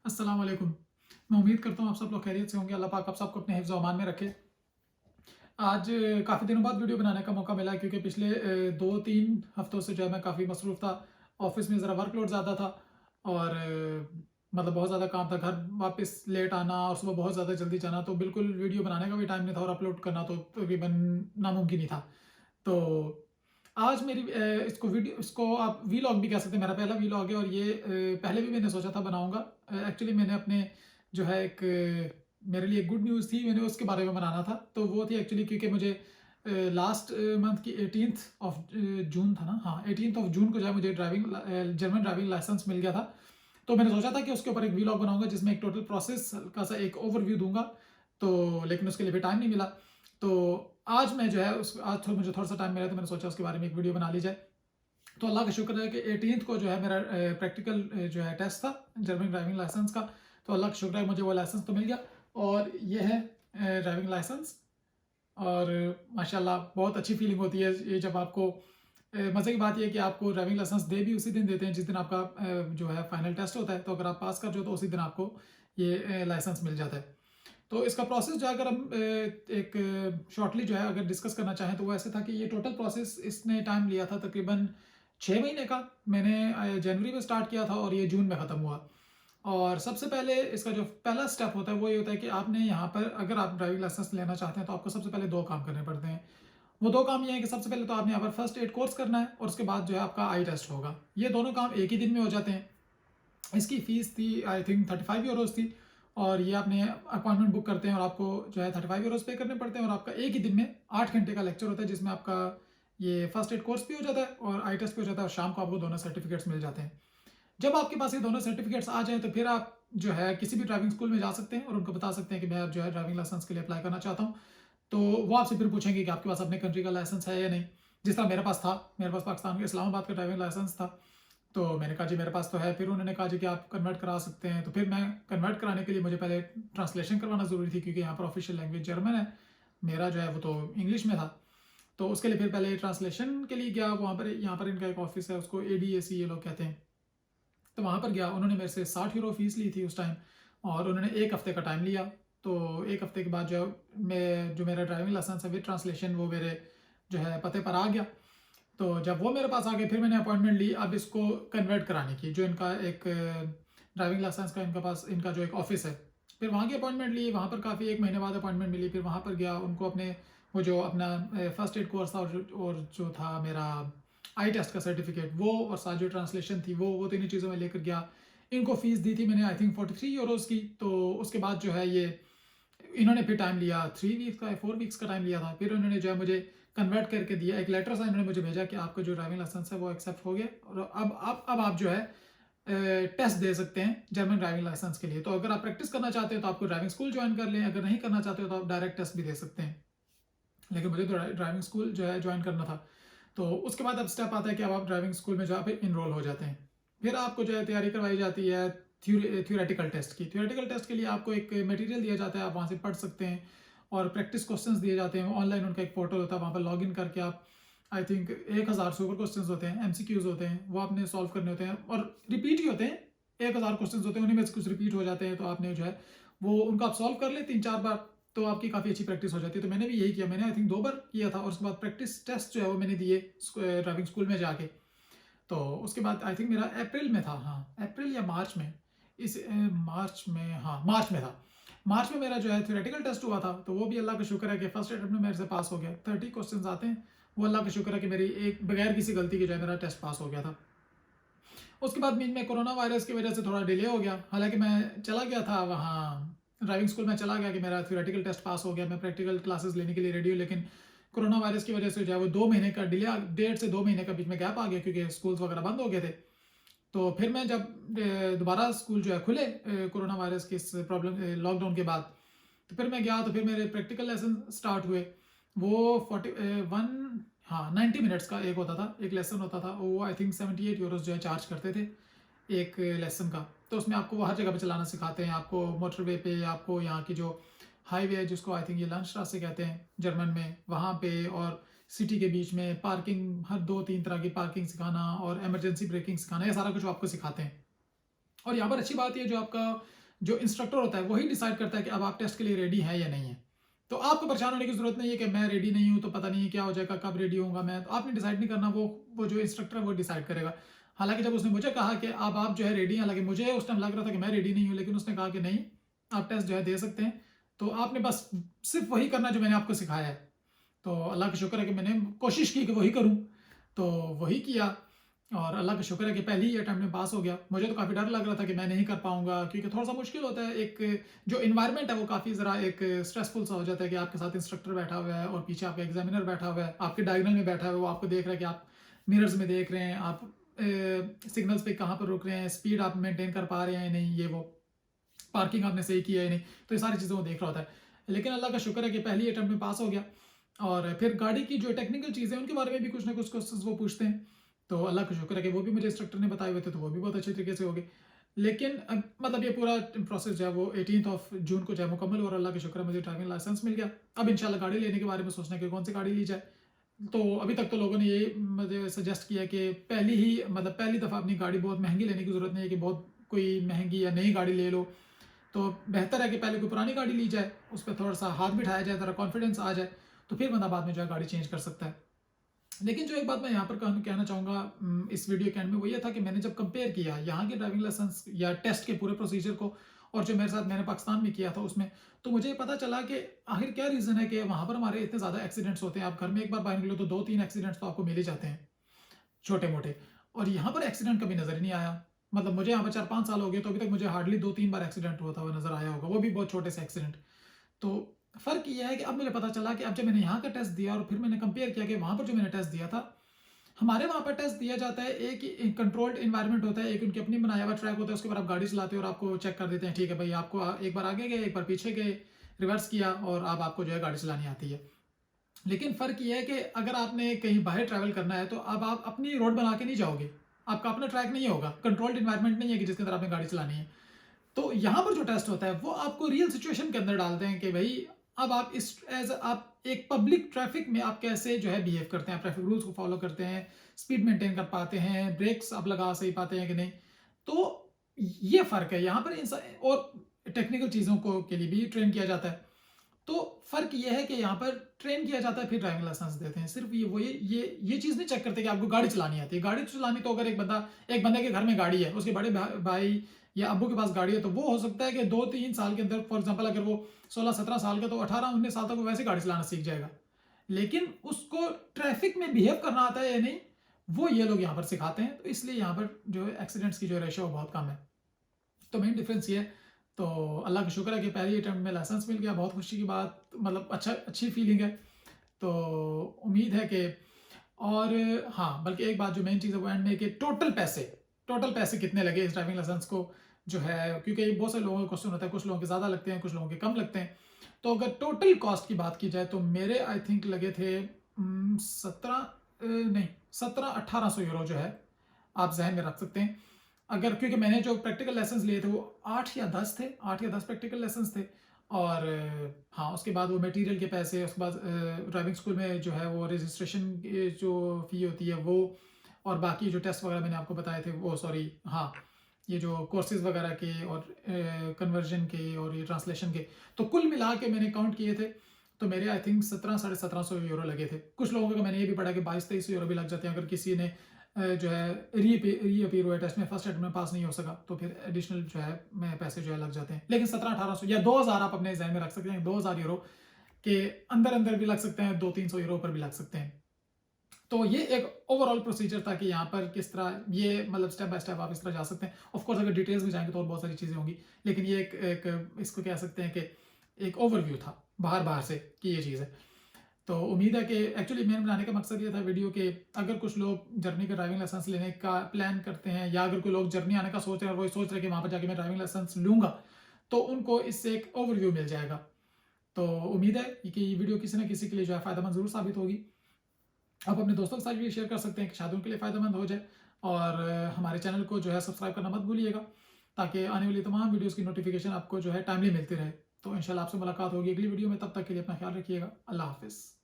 अस्सलाम वालेकुम। मैं उम्मीद करता हूँ आप सब लोग खैरियत से होंगे। अल्लाह पाक आप सबको अपने हिफ्ज़-ओ अमान में रखे। आज काफ़ी दिनों बाद वीडियो बनाने का मौका मिला क्योंकि पिछले 2-3 हफ्तों से जो है मैं काफ़ी मसरूफ़ था। ऑफ़िस में ज़रा वर्कलोड ज़्यादा था और मतलब बहुत ज़्यादा काम था। घर वापस लेट आना और सुबह बहुत ज़्यादा जल्दी जाना, तो बिल्कुल वीडियो बनाने का भी टाइम नहीं था और अपलोड करना तो तकरीबन नामुमकिन ही था। तो आज मेरी इसको आप वीलॉग भी कह सकते हैं, मेरा पहला वीलॉग है और ये पहले भी मैंने सोचा था बनाऊँगा। एक्चुअली मैंने अपने जो है एक मेरे लिए गुड न्यूज़ थी, मैंने उसके बारे में बनाना था। तो वो थी एक्चुअली क्योंकि मुझे लास्ट मंथ की 18th ऑफ जून था ना? हाँ, 18th ऑफ जून को जो है मुझे जर्मन ड्राइविंग लाइसेंस मिल गया था। तो मैंने सोचा था कि उसके ऊपर एक वीलॉग बनाऊँगा जिसमें एक टोटल प्रोसेस का सा एक ओवरव्यू दूँगा। तो लेकिन उसके लिए भी टाइम नहीं मिला। तो आज मैं जो है उस आज तो मुझे थोड़ा-सा टाइम मिला तो मैंने सोचा उसके बारे में एक वीडियो बना ली जाए। तो अल्लाह का शुक्र है कि 18th को जो है मेरा प्रैक्टिकल जो है टेस्ट था जर्मन ड्राइविंग लाइसेंस का। तो अल्लाह का शुक्र है मुझे वो लाइसेंस तो मिल गया और ये है ड्राइविंग लाइसेंस। और माशाल्लाह बहुत अच्छी फीलिंग होती है ये जब आपको मज़े की बात ये है कि आपको ड्राइविंग लाइसेंस दे भी उसी दिन देते हैं जिस दिन आपका जो है फाइनल टेस्ट होता है। तो अगर आप पास कर जाओ तो उसी दिन आपको ये लाइसेंस मिल जाता है। तो इसका प्रोसेस जो है अगर हम एक शॉर्टली जो है अगर डिस्कस करना चाहें तो वो ऐसे था कि ये टोटल प्रोसेस इसने टाइम लिया था तकरीबन 6 महीने का। मैंने जनवरी में स्टार्ट किया था और ये जून में ख़त्म हुआ। और सबसे पहले इसका जो पहला स्टेप होता है वो ये होता है कि आपने यहाँ पर अगर आप ड्राइविंग लाइसेंस लेना चाहते हैं तो आपको सबसे पहले 2 काम करने पड़ते हैं। वो 2 काम ये हैं कि सबसे पहले तो आपने यहाँ पर फर्स्ट एड कोर्स करना है और उसके बाद जो है आपका आई टेस्ट होगा। ये दोनों काम एक ही दिन में हो जाते हैं। इसकी फ़ीस थी आई थिंक 35 यूरोज़ थी और ये आपने अपॉइंटमेंट बुक करते हैं और आपको जो है 35 यूरोज़ पे करने पड़ते हैं और आपका एक ही दिन में 8 घंटे का लेक्चर होता है जिसमें आपका ये फर्स्ट एड कोर्स भी हो जाता है और आई टेस्ट भी हो जाता है और शाम को आपको दोनों सर्टिफिकेट्स मिल जाते हैं। जब आपके पास ये दोनों सर्टिफिकेट्स आ जाएँ तो फिर आप जो है किसी भी ड्राइविंग स्कूल में जा सकते हैं और उनको बता सकते हैं कि मैं अब जो है ड्राइविंग लाइसेंस के लिए अप्लाई करना चाहता हूँ। तो वो आपसे फिर पूछेंगे कि आपके पास अपने कंट्री का लाइसेंस है या नहीं। जिस तरह मेरे पास था, मेरे पास पाकिस्तान के इस्लामाबाद का ड्राइविंग लाइसेंस था। तो मैंने कहा जी मेरे पास तो है। फिर उन्होंने कहा जी कि आप कन्वर्ट करा सकते हैं। तो फिर मैं कन्वर्ट कराने के लिए मुझे पहले ट्रांसलेशन करवाना ज़रूरी थी क्योंकि यहाँ पर ऑफिशियल लैंग्वेज जर्मन है। मेरा जो है वो तो इंग्लिश में था। तो उसके लिए फिर पहले ट्रांसलेशन के लिए गया वहाँ पर। यहाँ पर इनका एक ऑफिस है, उसको एडीएसी ये लोग कहते हैं। तो वहाँ पर गया, उन्होंने मेरे से 60 यूरो फीस ली थी उस टाइम और उन्होंने 1 हफ्ते का टाइम लिया। तो 1 हफ्ते के बाद जो है मैं जो मेरा ड्राइविंग लाइसेंस है विद ट्रांसलेशन वो मेरे जो है पते पर आ गया। तो जब वो मेरे पास आ गए फिर मैंने अपॉइंटमेंट ली अब इसको कन्वर्ट कराने की, जो इनका एक ड्राइविंग लाइसेंस का इनका पास इनका जो एक ऑफिस है। फिर वहाँ की अपॉइंटमेंट ली, वहाँ पर काफ़ी 1 महीने बाद अपॉइंटमेंट मिली। फिर वहाँ पर गया, उनको अपने वो जो अपना फर्स्ट एड कोर्स था और जो था मेरा आई टेस्ट का सर्टिफिकेट वो और साथ जो ट्रांसलेशन थी वो तीनों चीज़ों में लेकर गया। इनको फ़ीस दी थी मैंने आई थिंक 43 यूरोज़ की। तो उसके बाद जो है ये इन्होंने फिर टाइम लिया 3 वीक्स का या 4 वीक्स का टाइम लिया था। फिर उन्होंने जो है मुझे कन्वर्ट करके दिया, एक लेटर सा इन्होंने मुझे भेजा कि आपका जो ड्राइविंग लाइसेंस है वो एक्सेप्ट हो गया और अब आप जो है टेस्ट दे सकते हैं जर्मन ड्राइविंग लाइसेंस के लिए। तो अगर आप प्रैक्टिस करना चाहते हैं तो आपको ड्राइविंग स्कूल ज्वाइन कर लें, अगर नहीं करना चाहते हो तो आप डायरेक्ट टेस्ट भी दे सकते हैं। लेकिन मुझे तो ड्राइविंग स्कूल जो है ज्वाइन करना था। तो उसके बाद अब स्टेप आता है कि अब आप ड्राइविंग स्कूल में जहाँ पे इनरोल हो जाते हैं। फिर आपको जो है तैयारी करवाई जाती है थ्योरेटिकल टेस्ट की। थ्योरेटिकल टेस्ट के लिए आपको एक मटेरियल दिया जाता है, आप वहाँ से पढ़ सकते हैं और प्रैक्टिस क्वेश्चंस दिए जाते हैं। ऑनलाइन उनका एक पोर्टल होता है, वहाँ पर लॉग इन करके आप आई थिंक 1000 से ऊपर क्वेश्चन होते हैं, एमसीक्यूज होते हैं, वो आपने सॉल्व करने होते हैं और रिपीट ही होते हैं। 1000 क्वेश्चन होते हैं, उन्हीं में से कुछ रिपीट हो जाते हैं। तो आपने जो है वो उनको आप सॉल्व कर ले 3-4 बार तो आपकी काफ़ी अच्छी प्रैक्टिस हो जाती है। तो मैंने भी यही किया, मैंने आई थिंक 2 बार किया था और उसके बाद प्रैक्टिस टेस्ट जो है वो मैंने दिए ड्राइविंग स्कूल में जाके। तो उसके बाद आई थिंक मेरा अप्रैल में था, हाँ अप्रैल या मार्च में, मार्च में, हाँ मार्च में था। मार्च में मेरा जो है थ्योरेटिकल टेस्ट हुआ था। तो वो भी अल्लाह का शुक्र है कि फर्स्ट अटेम्प्ट में मेरे से पास हो गया। 30 क्वेश्चन आते हैं, वो अल्लाह का शुक्र है कि मेरी एक बगैर किसी गलती के जो है मेरा टेस्ट पास हो गया था। उसके बाद बीच में कोरोना वायरस की वजह से थोड़ा डिले हो गया। हालांकि मैं चला गया था वहाँ ड्राइविंग स्कूल में, चला गया कि मेरा थ्योरेटिकल टेस्ट पास हो गया, मैं प्रैक्टिकल क्लासेस लेने के लिए रेडी हूँ। लेकिन कोरोना वायरस की वजह से जो है वो 2 महीने का डिले, 1.5 से 2 महीने का बीच में गैप आ गया क्योंकि स्कूल्स वगैरह बंद हो गए थे। तो फिर मैं जब दोबारा स्कूल जो है खुले कोरोना वायरस की इस प्रॉब्लम लॉकडाउन के बाद, तो फिर मैं गया तो फिर मेरे प्रैक्टिकल लेसन स्टार्ट हुए। वो 41 हाँ 90 मिनट्स का एक होता था, एक लेसन होता था। वो आई थिंक 78 यूरोज जो है चार्ज करते थे एक लेसन का। तो उसमें आपको वो हर जगह पे चलाना सिखाते हैं, आपको मोटरवे पे, आपको यहाँ की जो हाईवे है जिसको आई थिंक ये लैंडस्ट्रासे कहते हैं जर्मन में, वहाँ पे और सिटी के बीच में पार्किंग, हर 2-3 तरह की पार्किंग सिखाना और इमरजेंसी ब्रेकिंग सिखाना, ये सारा कुछ आपको सिखाते हैं। और यहाँ पर अच्छी बात ये, जो आपका जो इंस्ट्रक्टर होता है वही डिसाइड करता है कि अब आप टेस्ट के लिए रेडी हैं या नहीं है। तो आपको परेशान होने की ज़रूरत नहीं है कि मैं रेडी नहीं हूँ तो पता नहीं क्या हो जाएगा, कब रेडी होऊँगा मैं। तो आपने डिसाइड नहीं करना, वो जो इंस्ट्रक्टर है वो डिसाइड करेगा। हालाँकि जब उसने मुझे कहा कि अब आप जो है रेडी हैं, हालाँकि मुझे उस टाइम लग रहा था कि मैं रेडी नहीं हूँ, लेकिन उसने कहा कि नहीं, आप टेस्ट जो है दे सकते हैं। तो आपने बस सिर्फ़ वही करना जो मैंने आपको सिखाया है। तो अल्लाह का शुक्र है कि मैंने कोशिश की कि वही करूँ, तो वही किया और अल्लाह का शुक्र है कि पहले ही अटेम्प्ट में पास हो गया। मुझे तो काफ़ी डर लग रहा था कि मैं नहीं कर पाऊँगा, क्योंकि थोड़ा-सा मुश्किल होता है। एक जो एनवायरनमेंट है वो काफ़ी ज़रा एक स्ट्रेसफुल सा हो जाता है कि आपके साथ इंस्ट्रक्टर बैठा हुआ है और पीछे आपका एग्ज़ामिनर बैठा हुआ है, आपके डायगोनल में बैठा हुआ है, वो आपको देख रहा है कि आप मिरर्स में देख रहे हैं, आप सिग्नल्स पे कहाँ पर रुक रहे हैं, स्पीड आप मेंटेन कर पा रहे हैं या नहीं, ये वो, पार्किंग आपने सही की है या नहीं, तो ये सारी चीज़ें वो देख रहा होता है। लेकिन अल्लाह का शुक्र है कि पहली अटेम्प्ट में पास हो गया। और फिर गाड़ी की जो टेक्निकल चीज़ें हैं उनके बारे में भी कुछ ना कुछ क्वेश्चंस वो पूछते हैं। तो अल्लाह का शुक्र है कि वो भी मुझे इंस्ट्रक्टर ने बताए हुए थे, तो वो भी बहुत अच्छे तरीके से हो गए। लेकिन मतलब ये पूरा प्रोसेस जो है वो 18th ऑफ जून को जो है मुकम्मल, और अल्लाह का शुक्र है मुझे ड्राइविंग लाइसेंस मिल गया। अब इंशाल्लाह गाड़ी लेने के बारे में सोचना है कि कौन सी गाड़ी ली जाए। तो अभी तक तो लोगों ने ये मुझे सजेस्ट किया कि पहली दफ़ा अपनी गाड़ी बहुत महँगी लेने की ज़रूरत नहीं है कि बहुत कोई महँगी या नई गाड़ी ले लो। तो बेहतर है कि पहले कोई पुरानी गाड़ी ली जाए, उस पे थोड़ा-सा हाथ बिठाया जाए, ज़रा कॉन्फिडेंस आ जाए, तो फिर बंदा बाद में जो है गाड़ी चेंज कर सकता है। लेकिन जो एक बात मैं यहाँ पर कहना चाहूँगा इस वीडियो के एंड में, वो ये था कि मैंने जब कंपेयर किया यहाँ के ड्राइविंग लाइसेंस या टेस्ट के पूरे प्रोसीजर को और जो मेरे साथ मैंने पाकिस्तान में किया था उसमें, तो मुझे ये पता चला कि आखिर क्या रीज़न है कि वहाँ पर हमारे इतने ज़्यादा एक्सीडेंट्स होते हैं। आप घर में एक बार बाहर निकलो तो 2-3 एक्सीडेंट्स तो आपको मिल ही जाते हैं, छोटे-मोटे। और यहाँ पर एक्सीडेंट कभी नज़र ही नहीं आया। मतलब मुझे यहाँ पर 4-5 साल हो गए, तो अभी तक मुझे हार्डली 2-3 बार एक्सीडेंट होता हुआ नज़र आया होगा, वो भी बहुत छोटे से एक्सीडेंट। तो फ़र्क ये है कि अब मुझे पता चला कि अब जब मैंने यहाँ का टेस्ट दिया और फिर मैंने कंपेयर किया कि वहाँ पर जो मैंने टेस्ट दिया था, हमारे वहाँ पर टेस्ट दिया जाता है, एक कंट्रोल्ड एनवायरनमेंट होता है, एक उनकी अपनी बनाया हुआ ट्रैक होता है, उसके बाद आप गाड़ी चलाते हो और आपको चेक कर देते हैं, ठीक है भाई, आपको एक बार आगे गए, एक बार पीछे गए, रिवर्स किया और अब आपको जो है गाड़ी चलानी आती है। लेकिन फ़र्क ये है कि अगर आपने कहीं बाहर ट्रैवल करना है, तो अब आप अपनी रोड बना के नहीं जाओगे। आपका अपना ट्रैक नहीं होगा, कंट्रोल्ड एनवायरनमेंट नहीं है कि जिसके अंदर आपने गाड़ी चलानी है। तो यहाँ पर जो टेस्ट होता है वो आपको रियल सिचुएशन के अंदर डालते हैं कि भाई अब आप इस एज आप एक पब्लिक ट्रैफिक में आप कैसे जो है बिहेव करते हैं, ट्रैफिक रूल्स को फॉलो करते हैं, स्पीड मेंटेन कर पाते हैं, ब्रेक्स आप लगा सही पाते हैं कि नहीं। तो ये फ़र्क है यहाँ पर और टेक्निकल चीज़ों को के लिए भी ट्रेन किया जाता है। तो फ़र्क ये है कि यहाँ पर ट्रेन किया जाता है, फिर ड्राइविंग लाइसेंस देते हैं। सिर्फ़ ये चीज़ नहीं चेक करते कि आपको गाड़ी चलानी आती है। गाड़ी तो चलानी, तो अगर एक बंदे के घर में गाड़ी है, उसके बड़े भाई या अब्बू के पास गाड़ी है, तो वो हो सकता है कि 2-3 साल के अंदर, फॉर एग्ज़ाम्पल अगर वो 16-17 साल का, तो 18-19 साल तक वो वैसे गाड़ी चलाना सीख जाएगा। लेकिन उसको ट्रैफ़िक में बिहेव करना आता है या नहीं, वो ये लोग यहाँ पर सिखाते हैं। तो इसलिए यहाँ पर जो है एक्सीडेंट्स की जो रेशियो है वो बहुत कम है। तो मेन डिफरेंस ये है। तो अल्लाह का शुक्र है कि पहली अटेम्प्ट में लाइसेंस मिल गया, बहुत खुशी की बात, मतलब अच्छी फीलिंग है। तो उम्मीद है कि, और हाँ, बल्कि एक बात जो मेन चीज़ है वो एंड में, कि टोटल पैसे कितने लगे इस ड्राइविंग लाइसेंस को जो है, क्योंकि बहुत से लोगों का क्वेश्चन होता है, कुछ लोगों के ज़्यादा लगते हैं, कुछ लोगों के कम लगते हैं। तो अगर टोटल कॉस्ट की बात की जाए तो मेरे आई थिंक लगे थे 1700-1800 यूरो जो है, आप जहन में रख सकते हैं। अगर, क्योंकि मैंने जो प्रैक्टिकल लेसन्स लिए थे वो 8 या 10 प्रैक्टिकल लेसन्स थे। और हाँ, उसके बाद वो मटेरियल के पैसे, उसके बाद ड्राइविंग स्कूल में जो है वो रजिस्ट्रेशन की जो फ़ी होती है वो, और बाकी जो टेस्ट वगैरह मैंने आपको बताए थे वो, सॉरी हाँ, ये जो कोर्सेज़ वगैरह के और कन्वर्जन के और ये ट्रांसलेशन के, तो कुल मिला के मैंने काउंट किए थे, तो मेरे आई थिंक 1700-1750 यूरो लगे थे। कुछ लोगों का मैंने ये भी पढ़ा कि 2200-2300 यूरो भी लग जाते हैं अगर किसी ने जो है री अपीयर हुआ टेस्ट में, फर्स्ट अटेम्प्ट में पास नहीं हो सका, तो फिर एडिशनल जो है पैसे जो है लग जाते हैं। लेकिन 1700-1800 या 2000 आप अपने जहन में रख सकते हैं, 2000 यूरो के अंदर भी लग सकते हैं, 200-300 यूरो पर भी लग सकते हैं। तो ये एक ओवरऑल प्रोसीजर था कि यहाँ पर किस तरह ये, मतलब स्टेप बाय स्टेप आप इस तरह जा सकते हैं। ऑफ कोर्स अगर डिटेल्स में जाएंगे तो और बहुत सारी चीज़ें होंगी, लेकिन ये एक इसको कह सकते हैं कि एक ओवरव्यू था बाहर से कि ये चीज़ है। तो उम्मीद है कि, एक्चुअली मैंने बनाने का मकसद ये था वीडियो के, अगर कुछ लोग जर्नी का ड्राइविंग लाइसेंस लेने का प्लान करते हैं, या अगर कोई लोग जर्नी आने का सोच रहे हैं और वो सोच रहे हैं कि वहाँ पर जाके मैं ड्राइविंग लाइसेंस लूँगा, तो उनको इससे एक ओवरव्यू मिल जाएगा। तो उम्मीद है कि ये वीडियो किसी न किसी के लिए जो है फ़ायदेमंद ज़रूर साबित होगी। आप अपने दोस्तों के साथ भी शेयर कर सकते हैं कि शायद उनके लिए फ़ायदेमंद हो जाए। और हमारे चैनल को जो है सब्सक्राइब करना मत भूलिएगा, ताकि आने वाली तमाम वीडियोज़ की नोटिफिकेशन आपको जो है टाइमली मिलती रहे। तो इंशाल्लाह आपसे मुलाकात होगी अगली वीडियो में, तब तक के लिए अपना ख्याल रखिएगा। अल्लाह हाफ़िज़।